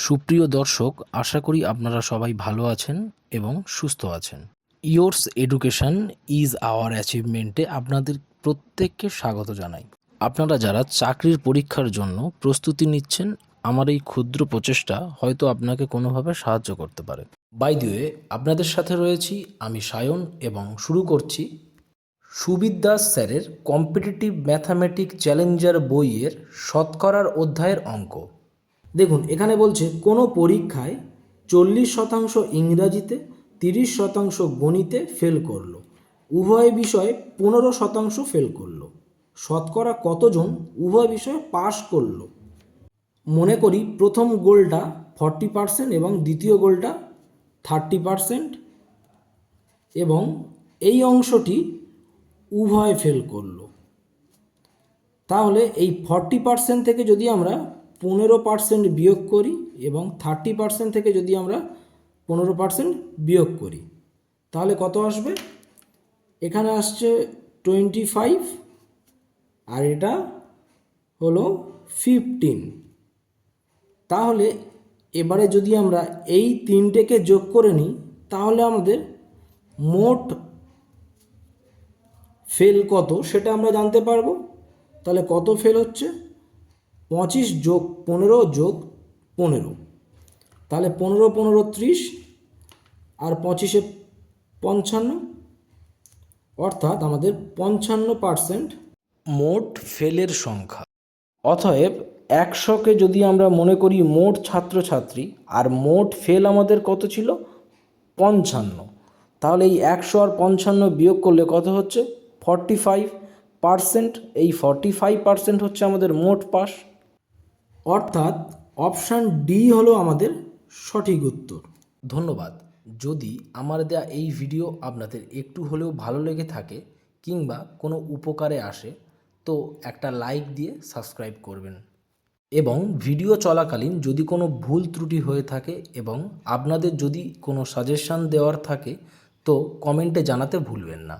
সুপ্রিয় দর্শক, আশা করি আপনারা সবাই ভালো আছেন এবং সুস্থ আছেন। ইয়োর্স এডুকেশন ইজ আওয়ার অ্যাচিভমেন্টে আপনাদের প্রত্যেককে স্বাগত জানাই। আপনারা যারা চাকরির পরীক্ষার জন্য প্রস্তুতি নিচ্ছেন, আমার এই ক্ষুদ্র প্রচেষ্টা হয়তো আপনাকে কোনোভাবে সাহায্য করতে পারে। বাই দ্য ওয়ে, আপনাদের সাথে রয়েছি আমি সায়ন এবং শুরু করছি সুবিদ দাস স্যারের কম্পিটিটিভ ম্যাথামেটিক চ্যালেঞ্জার বইয়ের শতকরার অধ্যায়ের অঙ্ক। দেখুন, এখানে বলছে কোনো পরীক্ষায় 40% ইংরাজিতে, 30% গণিতে ফেল করলো, উভয় বিষয়ে 15% ফেল করলো, শতকরা কতজন উভয় বিষয়ে পাশ করলো? মনে করি প্রথম গোলটা 40% এবং দ্বিতীয় গোলটা 30% এবং এই অংশটি উভয় ফেল করলো। তাহলে এই 40% থেকে যদি আমরা 15% বিয়োগ করি এবং 30% থেকে যদি আমরা 15% বিয়োগ করি, তাহলে কত আসবে? এখানে আসছে 25 আর এটা হলো 15। তাহলে এবারে যদি আমরা এই তিনটেকে যোগ করে নিই, তাহলে আমাদের মোট ফেল কত সেটা আমরা জানতে পারবো। তাহলে কত ফেল হচ্ছে? 25 যোগ 15 যোগ 15, তাহলে 15 15 30 আর 25 55, অর্থাৎ আমাদের 55% মোট ফেলের সংখ্যা। অতএব 100কে যদি আমরা মনে করি মোট ছাত্রছাত্রী আর মোট ফেল আমাদের কত ছিল? 55। তাহলে এই 100 আর 55 বিয়োগ করলে কত হচ্ছে? 45%। এই 45% হচ্ছে আমাদের মোট পাস, অর্থাৎ অপশান ডি হলো আমাদের সঠিক উত্তর। ধন্যবাদ। যদি আমার দেয়া এই ভিডিও আপনাদের একটু হলেও ভালো লেগে থাকে কিংবা কোনো উপকারে আসে, তো একটা লাইক দিয়ে সাবস্ক্রাইব করবেন। এবং ভিডিও চলাকালীন যদি কোনো ভুল ত্রুটি হয়ে থাকে এবং আপনাদের যদি কোনো সাজেশান দেওয়ার থাকে, তো কমেন্টে জানাতে ভুলবেন না।